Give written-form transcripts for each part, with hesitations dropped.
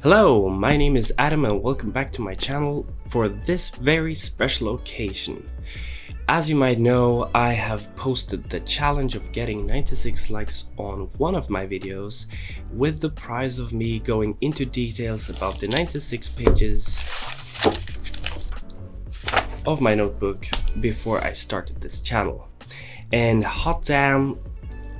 Hello, my name is Adam and welcome back to my channel for this very special occasion. As you might know, I have posted the challenge of getting 96 likes on one of my videos, with the prize of me going into details about the 96 pages of my notebook before I started this channel. And hot damn,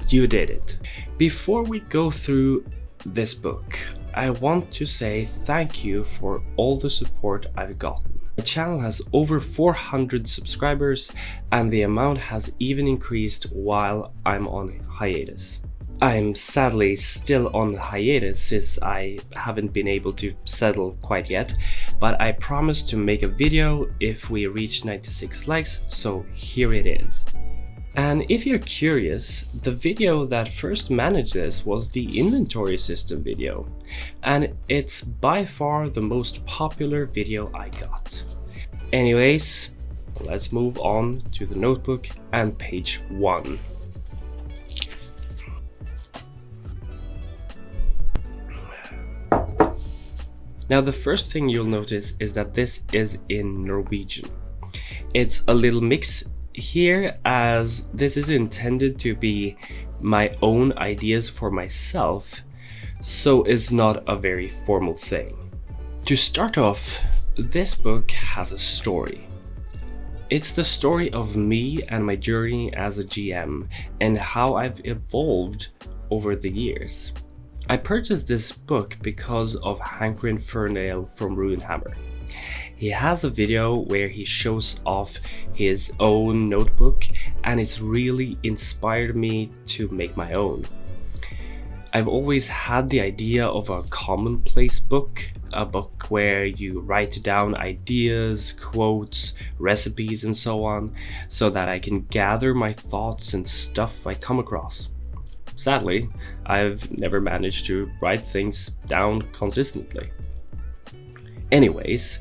you did it. Before we go through this book, I want to say thank you for all the support I've gotten. My channel has over 400 subscribers and the amount has even increased while I'm on hiatus. I'm sadly still on hiatus since I haven't been able to settle quite yet, but I promise to make a video if we reach 96 likes, so here it is. And if you're curious, the video that first managed this was the inventory system video, and it's by far the most popular video I got. Anyways, let's move on to the notebook and page 1. Now the first thing you'll notice is that this is in Norwegian. It's a little mix here, as this is intended to be my own ideas for myself, so it's not a very formal thing. To start off, this book has a story. It's the story of me and my journey as a GM and how I've evolved over the years. I purchased this book because of Hankrin Ferndale from Runehammer. He has a video where he shows off his own notebook and it's really inspired me to make my own. I've always had the idea of a commonplace book, a book where you write down ideas, quotes, recipes and so on, so that I can gather my thoughts and stuff I come across. Sadly, I've never managed to write things down consistently. Anyways,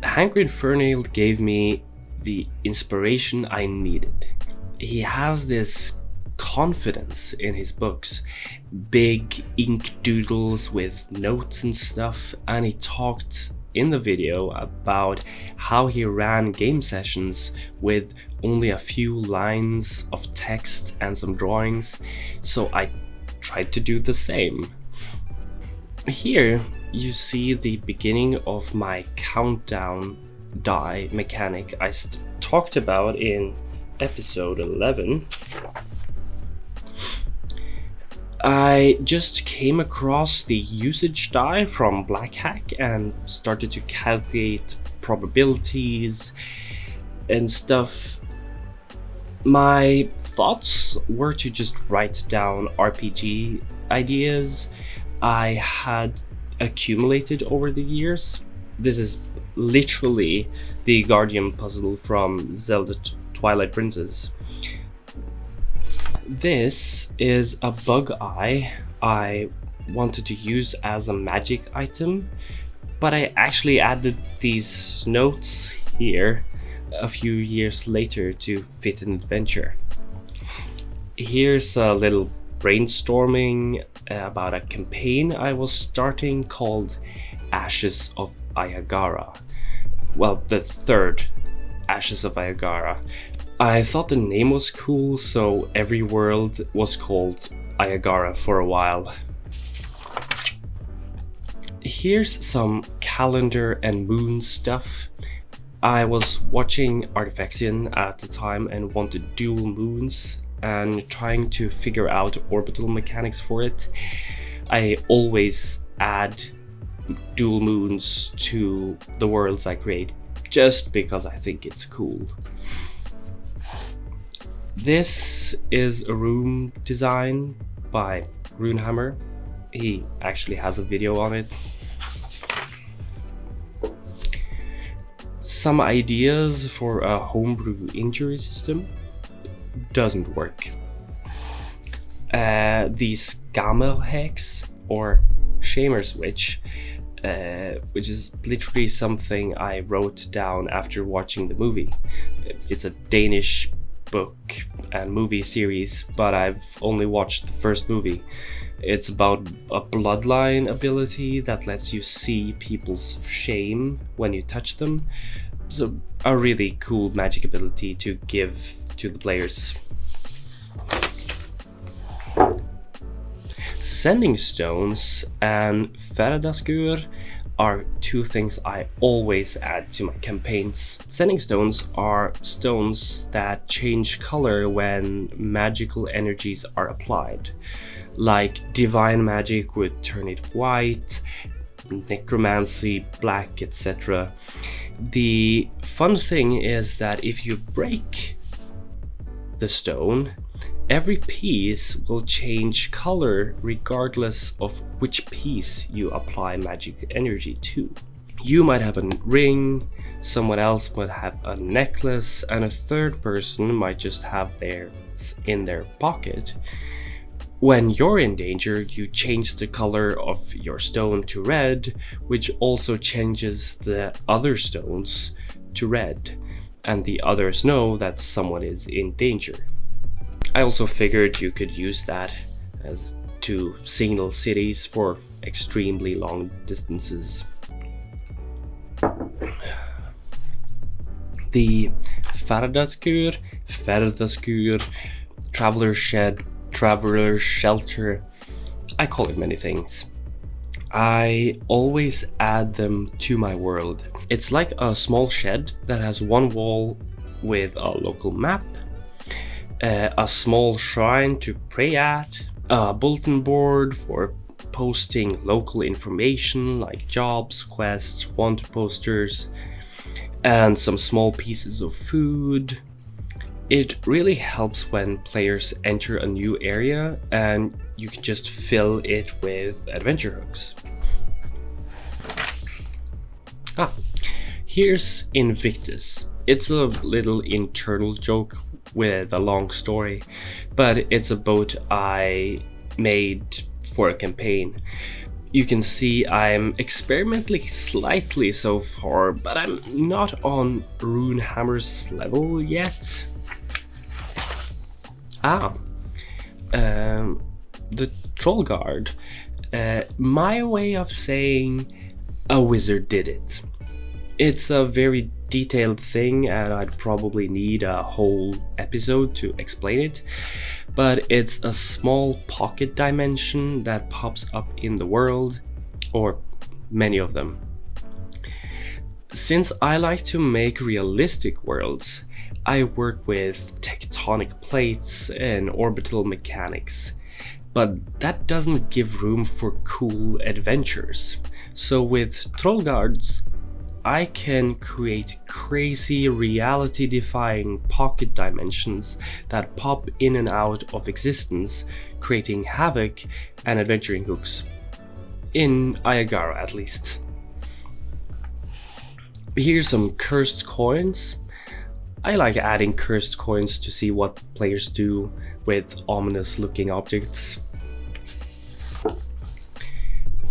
Hankrin Ferndale gave me the inspiration I needed. He has this confidence in his books, big ink doodles with notes and stuff, and he talked in the video about how he ran game sessions with only a few lines of text and some drawings, so I tried to do the same. Here you see the beginning of my countdown die mechanic I talked about in episode 11. I just came across the usage die from Black Hack and started to calculate probabilities and stuff. My thoughts were to just write down RPG ideas I had accumulated over the years. This is literally the Guardian puzzle from Zelda Twilight Princess. This is a bug eye I wanted to use as a magic item, but I actually added these notes here a few years later to fit an adventure. Here's a little brainstorming about a campaign I was starting called Ashes of Ayagara. Well, the third Ashes of Ayagara. I thought the name was cool, so every world was called Ayagara for a while. Here's some calendar and moon stuff. I was watching Artifexian at the time and wanted dual moons and trying to figure out orbital mechanics for it. I always add dual moons to the worlds I create just because I think it's cool. This is a room design by Runehammer. He actually has a video on it. Some ideas for a homebrew injury system. Doesn't work. The Skamel Hex or Shamer's Witch, which is literally something I wrote down after watching the movie. It's a Danish book and movie series, but I've only watched the first movie. It's about a bloodline ability that lets you see people's shame when you touch them. So a really cool magic ability to give to the players. Sending stones and Faradaskur are two things I always add to my campaigns. Sending stones are stones that change color when magical energies are applied. Like divine magic would turn it white, necromancy black, etc. The fun thing is that if you break the stone, every piece will change color regardless of which piece you apply magic energy to. You might have a ring, someone else might have a necklace, and a third person might just have theirs in their pocket. When you're in danger, you change the color of your stone to red, which also changes the other stones to red, and the others know that someone is in danger. I also figured you could use that as to signal cities for extremely long distances. The Faradaskur, Traveler's Shed, Traveler's Shelter, I call it many things. I always add them to my world. It's like a small shed that has one wall with a local map, a small shrine to pray at, a bulletin board for posting local information like jobs, quests, wanted posters, and some small pieces of food. It really helps when players enter a new area and you can just fill it with adventure hooks. Here's Invictus. It's a little internal joke with a long story, but it's a boat I made for a campaign. You can see I'm experimenting slightly so far, but I'm not on Runehammer's level yet. The Troll Guard. My way of saying a wizard did it. It's a very detailed thing and I'd probably need a whole episode to explain it, but it's a small pocket dimension that pops up in the world, or many of them. Since I like to make realistic worlds, I work with tectonic plates and orbital mechanics, but that doesn't give room for cool adventures. So with Troll Guards, I can create crazy reality-defying pocket dimensions that pop in and out of existence, creating havoc and adventuring hooks. In Ayagara, at least. Here's some cursed coins. I like adding cursed coins to see what players do with ominous looking objects.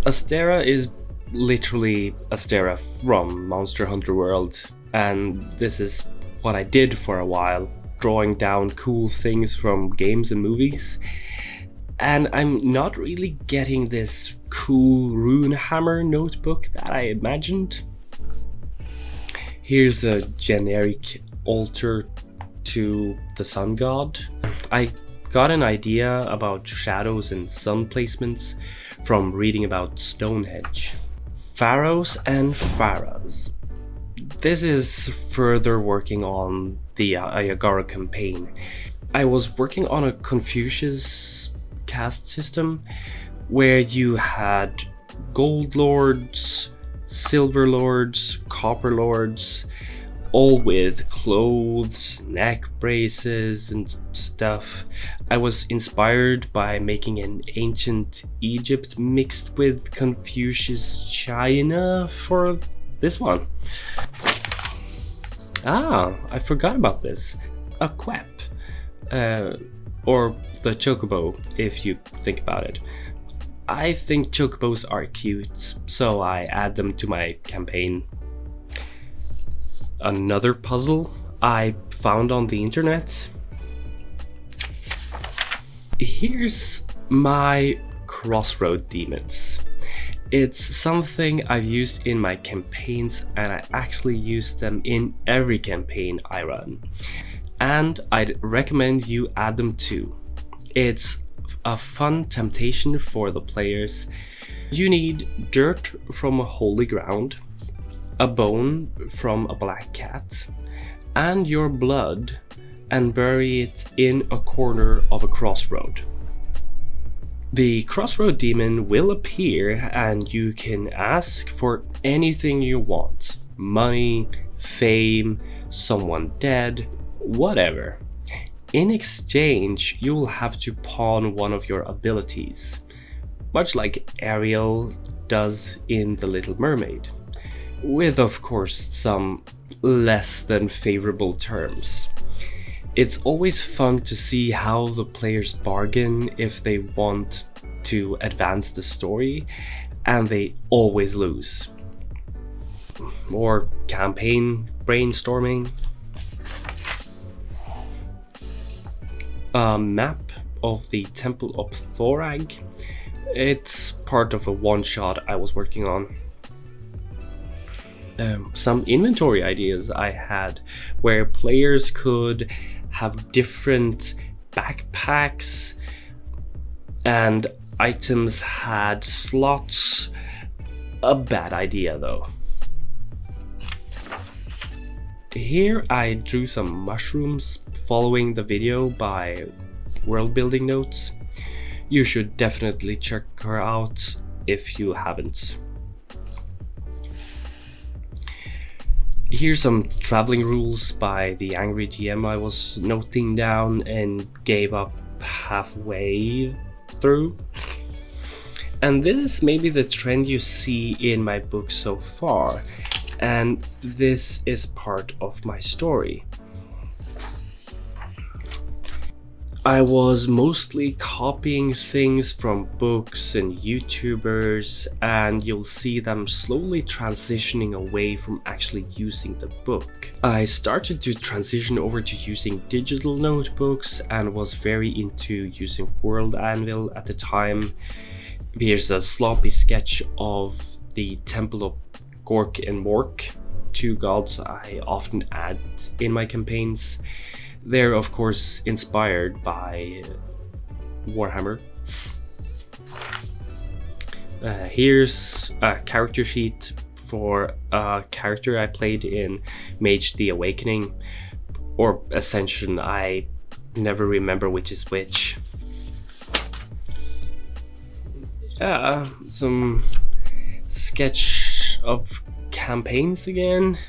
Astera is literally Astera from Monster Hunter World, and this is what I did for a while, drawing down cool things from games and movies. And I'm not really getting this cool Runehammer notebook that I imagined. Here's a generic altar to the sun god. I got an idea about shadows and sun placements from reading about Stonehenge. Pharaohs and Pharaohs. This is further working on the Ayagara campaign. I was working on a Confucius caste system where you had gold lords, silver lords, copper lords, all with clothes, neck braces and stuff. I was inspired by making an ancient Egypt mixed with Confucius China for this one. I forgot about this. A quep. Or the chocobo, if you think about it. I think chocobos are cute, so I add them to my campaign. Another puzzle I found on the internet. Here's my crossroad demons. It's something I've used in my campaigns, and I actually use them in every campaign I run. And I'd recommend you add them too. It's a fun temptation for the players. You need dirt from a holy ground, a bone from a black cat, and your blood, and bury it in a corner of a crossroad. The crossroad demon will appear and you can ask for anything you want. Money, fame, someone dead, whatever. In exchange, you will have to pawn one of your abilities, much like Ariel does in The Little Mermaid, with of course some less than favorable terms. It's always fun to see how the players bargain if they want to advance the story, and they always lose. More campaign brainstorming. A map of the Temple of Thorag. It's part of a one-shot I was working on. Some inventory ideas I had where players could have different backpacks and items had slots. A bad idea though. Here I drew some mushrooms following the video by Worldbuilding Notes. You should definitely check her out if you haven't. Here's some traveling rules by the angry GM I was noting down and gave up halfway through. And this is maybe the trend you see in my book so far, and this is part of my story. I was mostly copying things from books and YouTubers, and you'll see them slowly transitioning away from actually using the book. I started to transition over to using digital notebooks and was very into using World Anvil at the time. Here's a sloppy sketch of the Temple of Gork and Mork, two gods I often add in my campaigns. They're of course inspired by Warhammer. Here's a character sheet for a character I played in Mage the Awakening, or Ascension, I never remember which is which. Some sketch of campaigns again.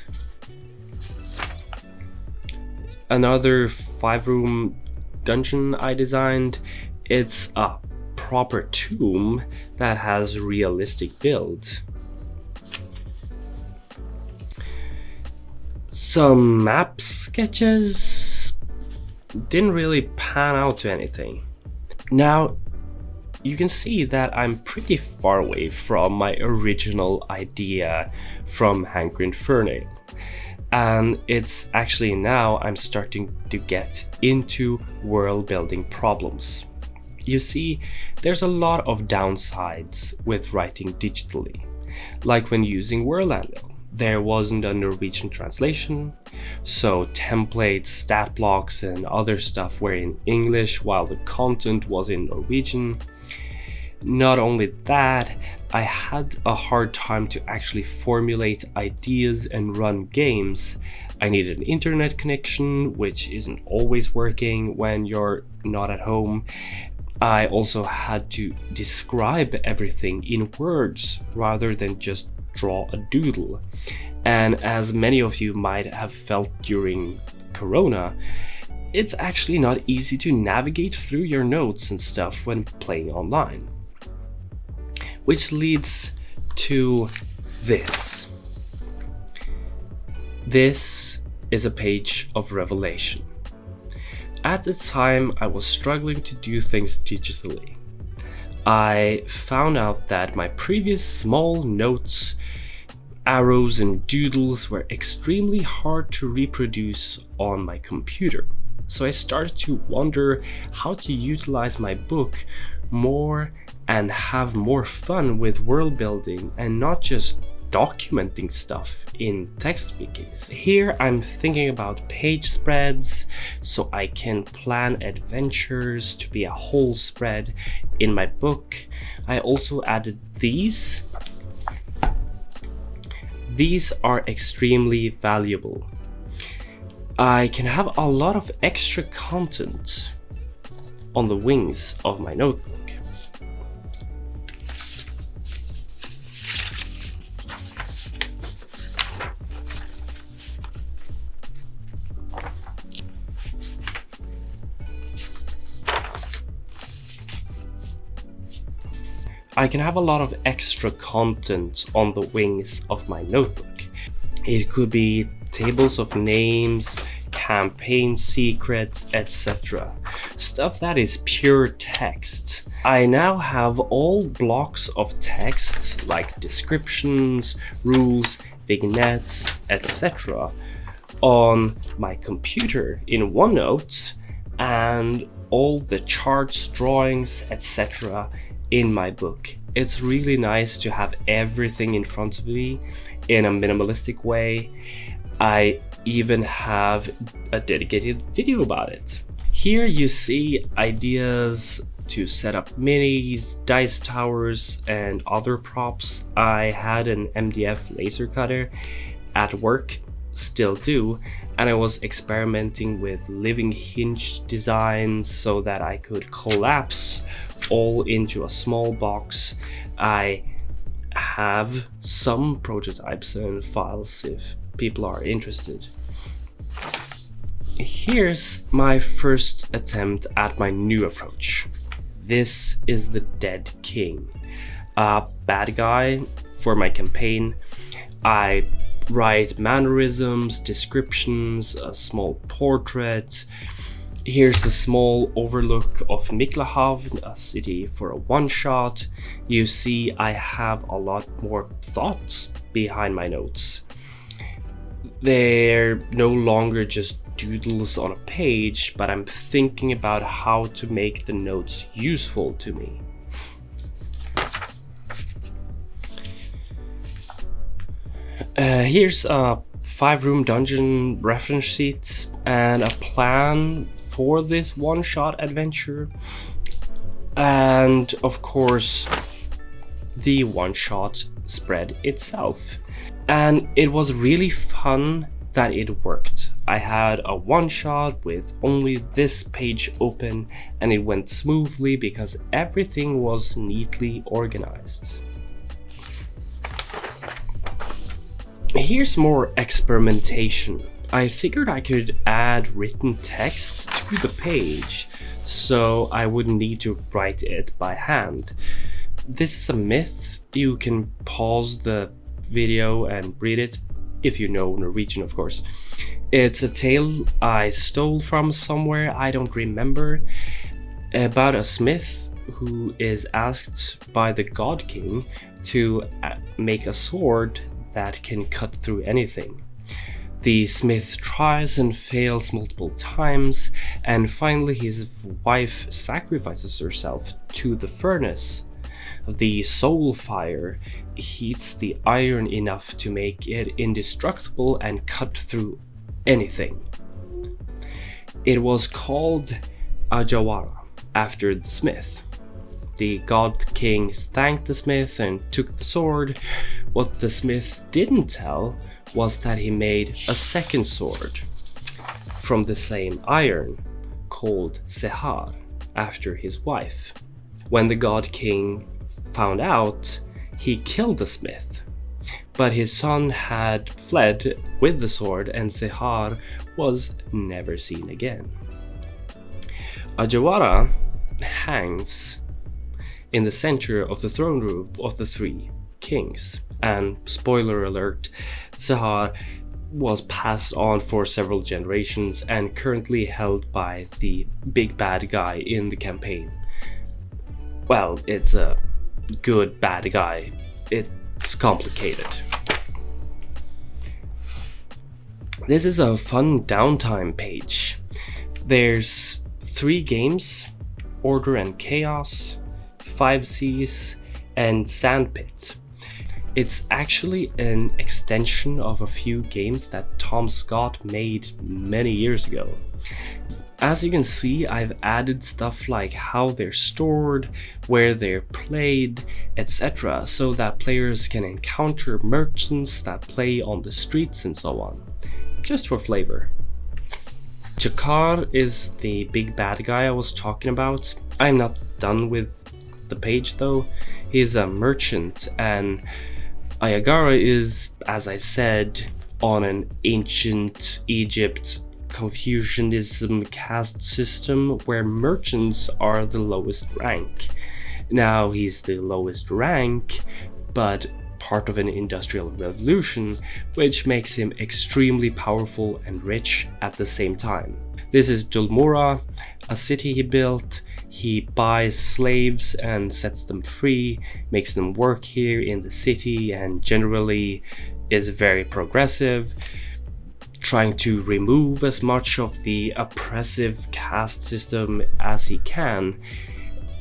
Another 5-room dungeon I designed. It's a proper tomb that has realistic build. Some map sketches didn't really pan out to anything. Now you can see that I'm pretty far away from my original idea from Hanker Infernal. And it's actually now I'm starting to get into world building problems. You see, there's a lot of downsides with writing digitally. Like when using World Anvil, there wasn't a Norwegian translation, so templates, stat blocks and other stuff were in English while the content was in Norwegian. Not only that, I had a hard time to actually formulate ideas and run games. I needed an internet connection, which isn't always working when you're not at home. I also had to describe everything in words rather than just draw a doodle. And as many of you might have felt during Corona, it's actually not easy to navigate through your notes and stuff when playing online. Which leads to this. This is a page of revelation. At the time, I was struggling to do things digitally. I found out that my previous small notes, arrows and doodles were extremely hard to reproduce on my computer. So I started to wonder how to utilize my book more and have more fun with world building and not just documenting stuff in text wikis. Here I'm thinking about page spreads so I can plan adventures to be a whole spread in my book. I also added these. These are extremely valuable. I can have a lot of extra content on the wings of my notebook. I can have a lot of extra content on the wings of my notebook. It could be tables of names, campaign secrets, etc. Stuff that is pure text. I now have all blocks of text like descriptions, rules, vignettes, etc. on my computer in OneNote, and all the charts, drawings, etc. in my book. It's really nice to have everything in front of me in a minimalistic way. I even have a dedicated video about it. Here you see ideas to set up minis, dice towers, and other props. I had an MDF laser cutter at work, still do, and I was experimenting with living hinge designs so that I could collapse all into a small box. I have some prototypes and files if people are interested. Here's my first attempt at my new approach. This is the Dead King, a bad guy for my campaign. I write mannerisms, descriptions, a small portrait. Here's a small overlook of Miklahavn, a city for a one-shot. You see I have a lot more thoughts behind my notes. They're no longer just doodles on a page, but I'm thinking about how to make the notes useful to me. Here's a 5-room dungeon reference sheet and a plan for this one-shot adventure, and of course the one-shot spread itself. And it was really fun that it worked. I had a one-shot with only this page open, and it went smoothly because everything was neatly organized. Here's more experimentation. I figured I could add written text to the page, so I wouldn't need to write it by hand. This is a myth. You can pause the video and read it, if you know Norwegian, of course. It's a tale I stole from somewhere, I don't remember, about a smith who is asked by the God King to make a sword that can cut through anything. The smith tries and fails multiple times, and finally his wife sacrifices herself to the furnace. The soul fire heats the iron enough to make it indestructible and cut through anything. It was called Ajawara after the smith. The God King thanked the smith and took the sword. What the smith didn't tell was that he made a second sword from the same iron, called Sehar, after his wife. When the God King found out, he killed the smith, but his son had fled with the sword and Sehar was never seen again. Ajawara hangs in the center of the throne room of the three kings, and spoiler alert, Sehar was passed on for several generations and currently held by the big bad guy in the campaign. Well, it's a good bad guy. It's complicated. This is a fun downtime page. There's 3 games: Order and Chaos, 5 Seas, and Sandpit. It's actually an extension of a few games that Tom Scott made many years ago. As you can see, I've added stuff like how they're stored, where they're played, etc., so that players can encounter merchants that play on the streets and so on, just for flavor. Jakar is the big bad guy I was talking about. I'm not done with the page though. He's a merchant, and Ayagara is, as I said, on an ancient Egypt Confucianism caste system where merchants are the lowest rank. Now, he's the lowest rank, but part of an industrial revolution, which makes him extremely powerful and rich at the same time. This is Dulmora, a city he built. He buys slaves and sets them free, makes them work here in the city, and generally is very progressive, trying to remove as much of the oppressive caste system as he can,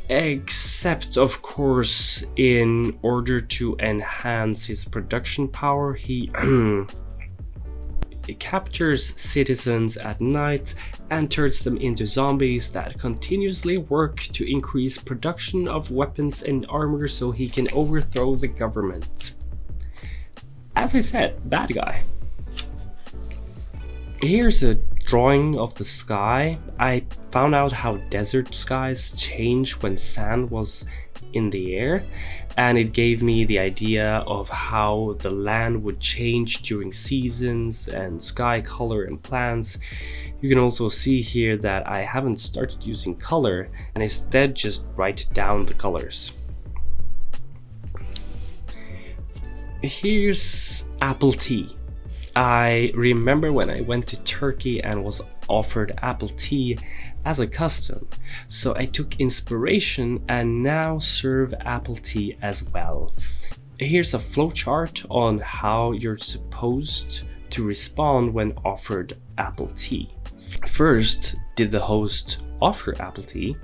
except of course in order to enhance his production power, he captures citizens at night and turns them into zombies that continuously work to increase production of weapons and armor so he can overthrow the government. As I said, bad guy. Here's a drawing of the sky. I found out how desert skies change when sand was in the air, and it gave me the idea of how the land would change during seasons and sky color and plants. You can also see here that I haven't started using color and instead just write down the colors. Here's apple tea. I remember when I went to Turkey and was offered apple tea as a custom, so I took inspiration and now serve apple tea as well. Here's a flowchart on how you're supposed to respond when offered apple tea. First, did the host offer apple tea?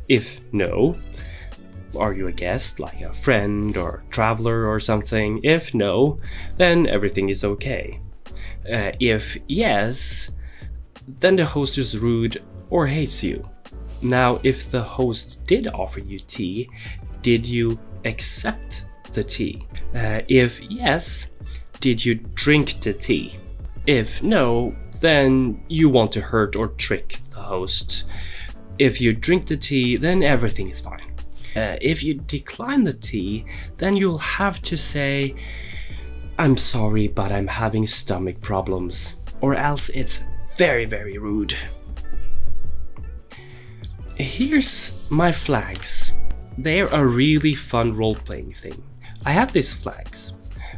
If no, are you a guest, like a friend or traveler or something? If no, then everything is okay. If yes, then the host is rude or hates you. Now, if the host did offer you tea, did you accept the tea? If yes, did you drink the tea? If no, then you want to hurt or trick the host. If you drink the tea, then everything is fine. If you decline the tea, then you'll have to say, "I'm sorry, but I'm having stomach problems," or else it's very, very rude. Here's my flags. They're a really fun role-playing thing. I have these flags,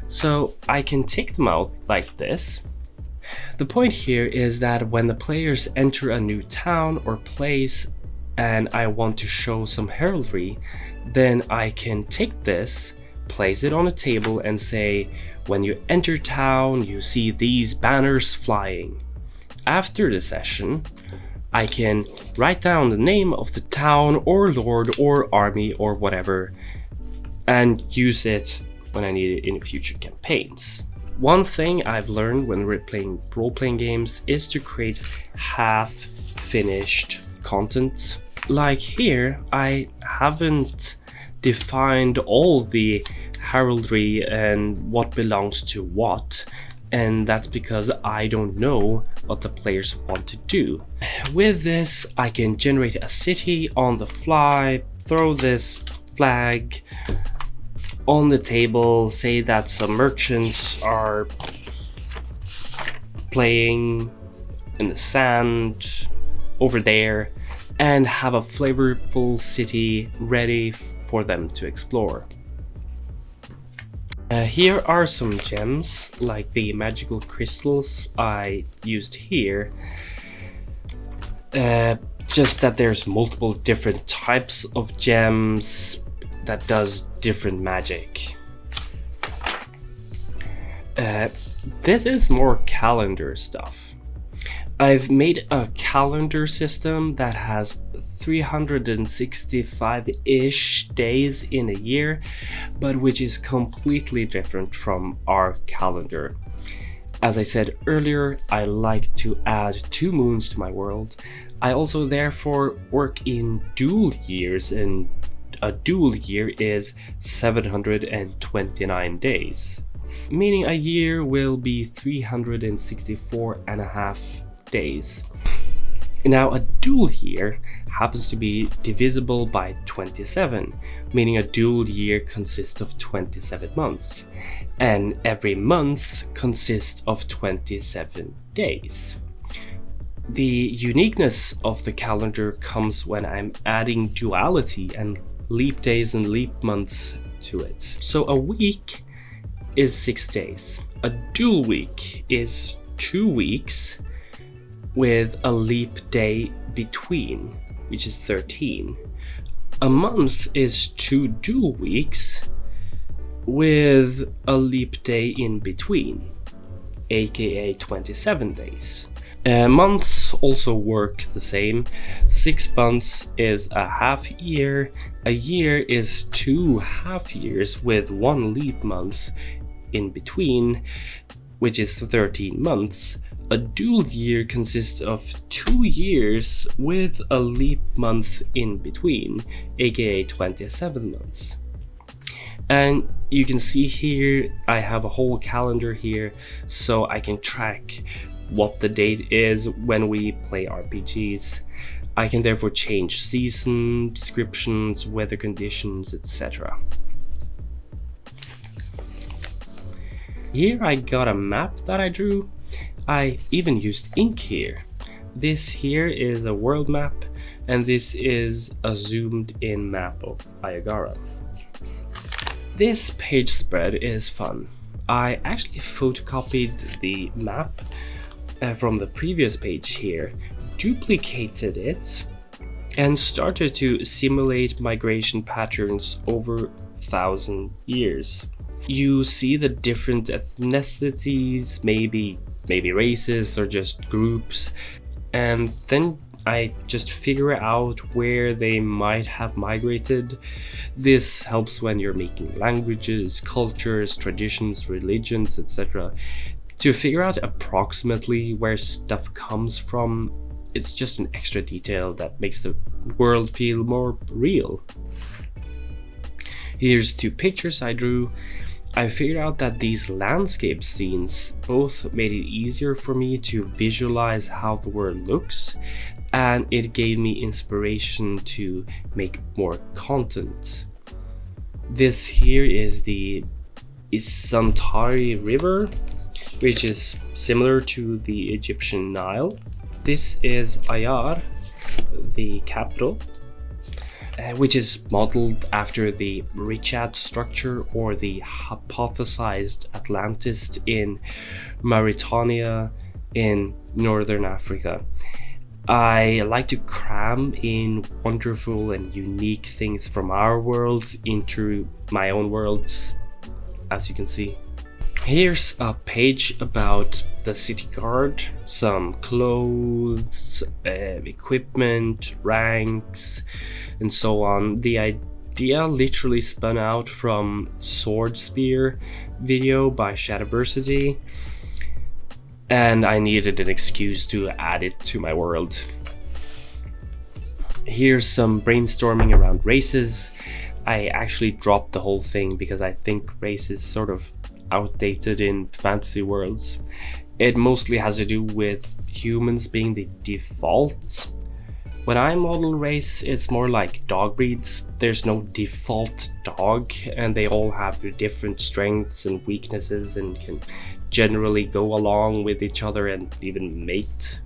so I can take them out like this. The point here is that when the players enter a new town or place and I want to show some heraldry, then I can take this, place it on a table and say, when you enter town, you see these banners flying. After the session, I can write down the name of the town or lord or army or whatever and use it when I need it in future campaigns. One thing I've learned when we're playing role-playing games is to create half-finished content. Like here, I haven't defined all the heraldry and what belongs to what, and that's because I don't know what the players want to do. With this, I can generate a city on the fly, throw this flag on the table, say that some merchants are playing in the sand over there, and have a flavorful city ready for them to explore. Here are some gems, like the magical crystals I used here. Just that there's multiple different types of gems that does different magic. This is more calendar stuff. I've made a calendar system that has 365-ish days in a year, but which is completely different from our calendar. As I said earlier, I like to add 2 moons to my world. I also therefore work in dual years, and a dual year is 729 days, meaning a year will be 364.5 days. Now, a dual year happens to be divisible by 27, meaning a dual year consists of 27 months, and every month consists of 27 days. The uniqueness of the calendar comes when I'm adding duality and leap days and leap months to it. So a week is 6 days. A dual week is 2 weeks with a leap day between, which is 13. A month is 2 dual weeks with a leap day in between, aka 27 days. Months also work the same. 6 months is a half year. A year is 2 half years with 1 leap month in between, which is 13 months. A dual year consists of 2 years with a leap month in between, aka 27 months. And you can see here, I have a whole calendar here, so I can track what the date is when we play RPGs. I can therefore change season, descriptions, weather conditions, etc. Here I got a map that I drew. I even used ink here. This here is a world map, and this is a zoomed in map of Ayagara. This page spread is fun. I actually photocopied the map from the previous page here, duplicated it, and started to simulate migration patterns over 1,000 years. You see the different ethnicities, maybe races or just groups, and then I just figure out where they might have migrated. This helps when you're making languages, cultures, traditions, religions, etc. To figure out approximately where stuff comes from. It's just an extra detail that makes the world feel more real. Here's 2 pictures I drew. I figured out that these landscape scenes both made it easier for me to visualize how the world looks, and it gave me inspiration to make more content. This here is the Isantari River, which is similar to the Egyptian Nile. This is Ayar, the capital, which is modeled after the Richat structure or the hypothesized Atlantis in Mauritania in northern Africa. I like to cram in wonderful and unique things from our worlds into my own worlds, as you can see. Here's a page about the city guard, some clothes, equipment, ranks, and so on. The idea literally spun out from Sword Spear video by Shadowversity, and I needed an excuse to add it to my world. Here's some brainstorming around races. I actually dropped the whole thing because I think race is sort of outdated in fantasy worlds. It mostly has to do with humans being the default. When I model race, it's more like dog breeds. There's no default dog, and they all have their different strengths and weaknesses and can generally go along with each other and even mate.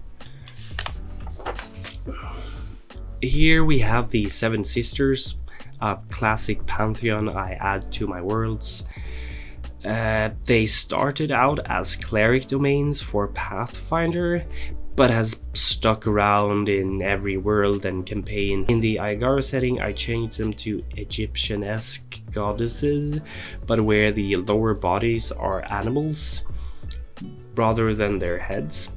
Here we have the 7 sisters, a classic pantheon I add to my worlds. They started out as cleric domains for Pathfinder, but has stuck around in every world and campaign. In the Aigara setting, I changed them to Egyptian-esque goddesses, but where the lower bodies are animals rather than their heads.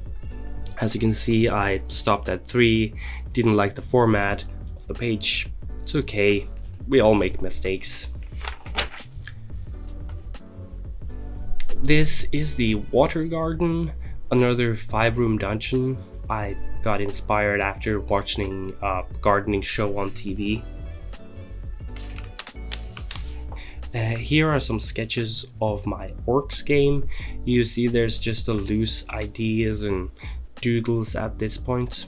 As you can see, I stopped at 3, didn't like the format of the page. It's okay, we all make mistakes. This is the water garden, another 5-room dungeon. I got inspired after watching a gardening show on TV. Here are some sketches of my orcs game. You see there's just a loose ideas and doodles at this point.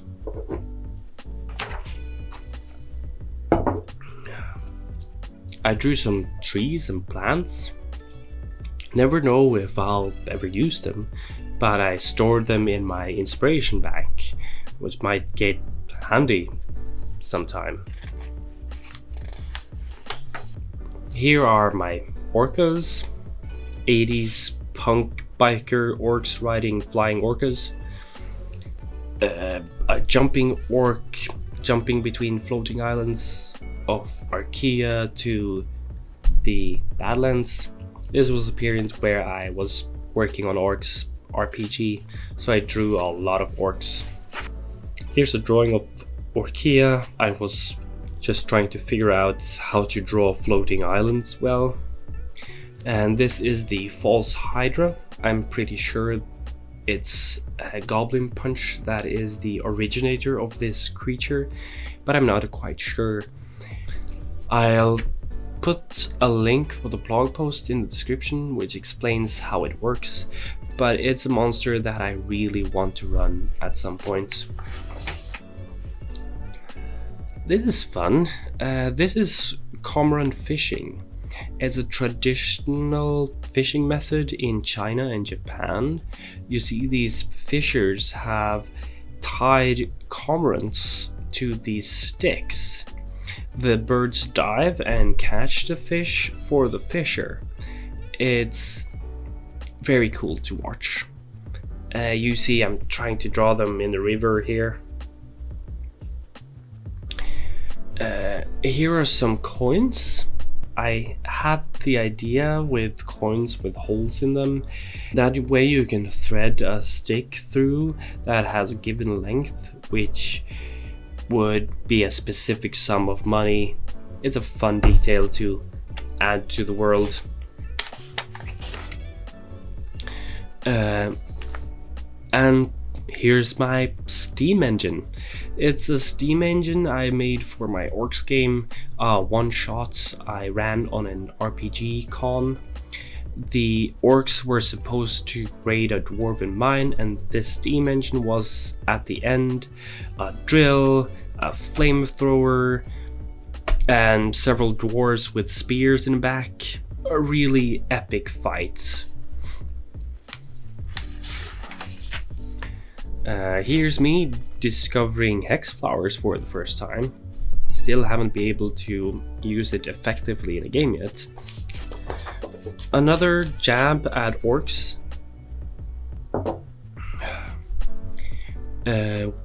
I drew some trees and plants. Never know if I'll ever use them, but I stored them in my inspiration bank, which might get handy sometime. Here are my orcas, 80s punk biker orcs riding flying orcas. A jumping orc jumping between floating islands of Archaea to the Badlands. This was a period where I was working on orcs RPG, so I drew a lot of orcs. Here's a drawing of Archaea. I was just trying to figure out how to draw floating islands well. And this is the false hydra. I'm pretty sure it's a goblin punch that is the originator of this creature, but I'm not quite sure. I'll put a link for the blog post in the description which explains how it works, but it's a monster that I really want to run at some point. This is fun. This is cormorant fishing. It's a traditional fishing method in China and Japan. You see these fishers have tied cormorants to these sticks. The birds dive and catch the fish for the fisher. It's very cool to watch. You see I'm trying to draw them in the river here. Here are some coins. I had the idea with coins with holes in them. That way you can thread a stick through that has a given length, which would be a specific sum of money. It's a fun detail to add to the world. And here's my Steam engine. It's a Steam engine I made for my orcs game, one shot I ran on an RPG con. The orcs were supposed to raid a dwarven mine, and this Steam engine was at the end a drill, a flamethrower, and several dwarves with spears in the back. A really epic fight. Here's me discovering hex flowers for the first time. Still haven't been able to use it effectively in a game yet. Another jab at orcs.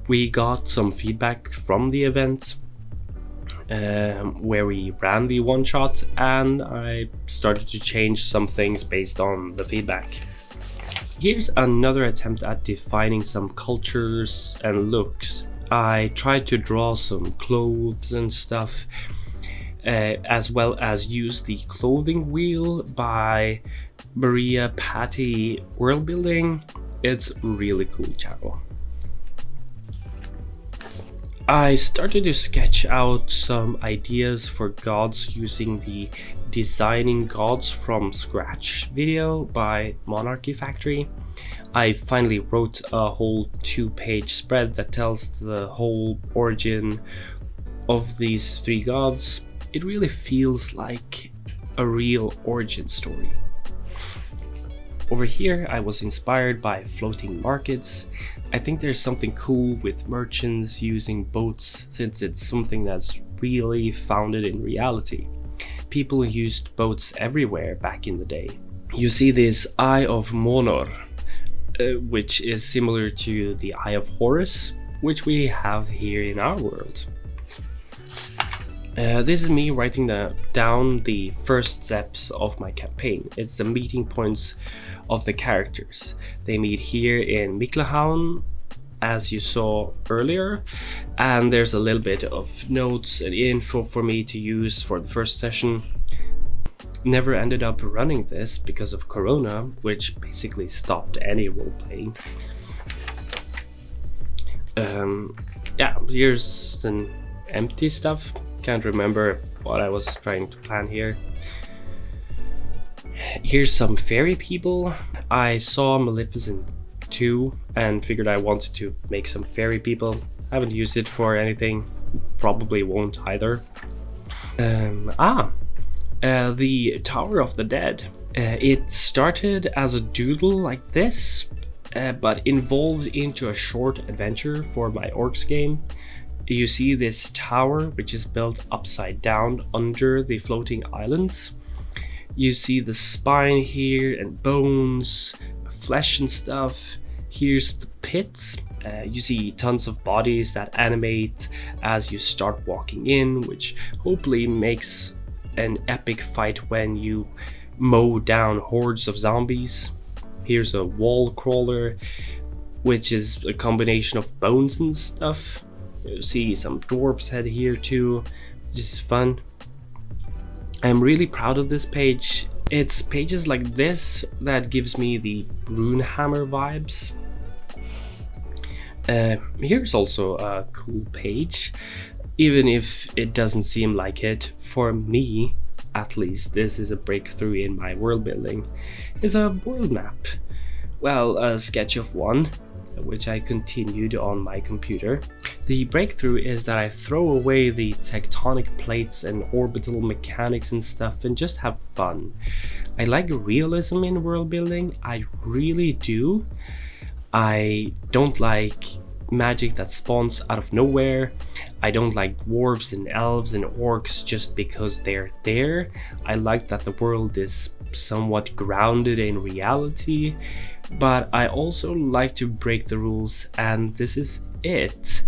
We got some feedback from the event where we ran the one shot, and I started to change some things based on the feedback. Here's another attempt at defining some cultures and looks. I tried to draw some clothes and stuff, as well as use the clothing wheel by Maria Patty Worldbuilding. It's really cool channel. I started to sketch out some ideas for gods using the Designing Gods from Scratch video by Monarchy Factory. I finally wrote a whole 2-page spread that tells the whole origin of these 3 gods. It really feels like a real origin story. Over here, I was inspired by floating markets. I think there's something cool with merchants using boats, since it's something that's really founded in reality. People used boats everywhere back in the day. You see this Eye of Monor, which is similar to the Eye of Horus, which we have here in our world. This is me writing down the first steps of my campaign. It's the meeting points of the characters. They meet here in Miklahaun, as you saw earlier, and there's a little bit of notes and info for me to use for the first session. Never ended up running this because of Corona, which basically stopped any role playing. Yeah, here's some empty stuff. Can't remember what I was trying to plan here. Here's some fairy people. I saw Maleficent 2 and figured I wanted to make some fairy people. Haven't used it for anything, probably won't either. The Tower of the Dead. It started as a doodle like this, but evolved into a short adventure for my orcs game. You see this tower, which is built upside down under the floating islands. You see the spine here and bones, flesh and stuff. Here's the pit. You see tons of bodies that animate as you start walking in, which hopefully makes an epic fight when you mow down hordes of zombies. Here's a wall crawler, which is a combination of bones and stuff. You see some dwarf's head here too, which is fun. I'm really proud of this page. It's pages like this that gives me the Runehammer vibes. Here's also a cool page, even if it doesn't seem like it. For me, at least, this is a breakthrough in my world building. It's a world map. Well, a sketch of one, which I continued on my computer. The breakthrough is that I throw away the tectonic plates and orbital mechanics and stuff and just have fun. I like realism in world building, I really do. I don't like magic that spawns out of nowhere. I don't like dwarves and elves and orcs just because they're there. I like that the world is somewhat grounded in reality, but I also like to break the rules, and this is it.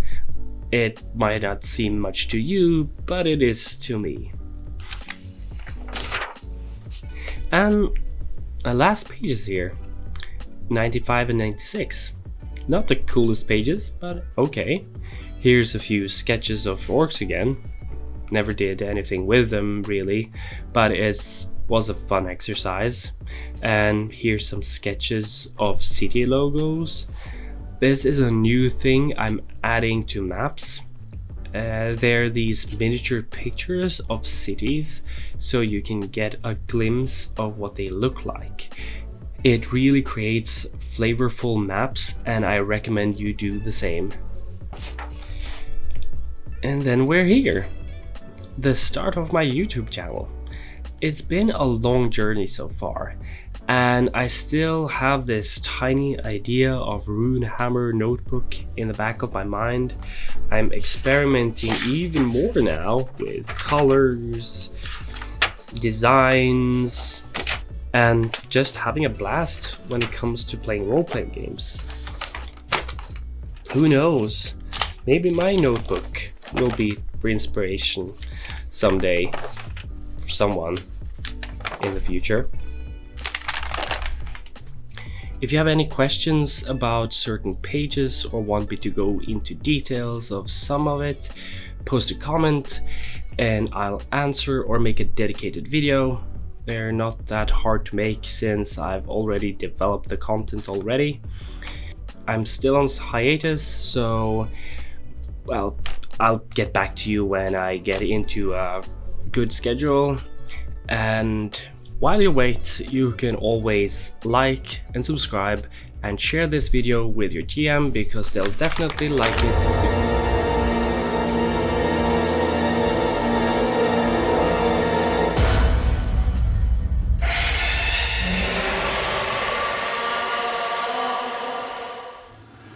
It might not seem much to you, but it is to me. And the last pages here, 95 and 96. Not the coolest pages, but okay. Here's a few sketches of orcs again. Never did anything with them really, but it was a fun exercise. And here's some sketches of city logos. This is a new thing I'm adding to maps. They're these miniature pictures of cities, so you can get a glimpse of what they look like. It really creates flavorful maps, and I recommend you do the same. And then we're here. The start of my YouTube channel. It's been a long journey so far, and I still have this tiny idea of Runehammer notebook in the back of my mind. I'm experimenting even more now with colors, designs, and just having a blast when it comes to playing role-playing games. Who knows? Maybe my notebook will be for inspiration someday for someone in the future. If you have any questions about certain pages or want me to go into details of some of it, post a comment and I'll answer or make a dedicated video. They're not that hard to make since I've already developed the content already. I'm still on hiatus, so well, I'll get back to you when I get into a good schedule. And while you wait, you can always like and subscribe and share this video with your GM because they'll definitely like it.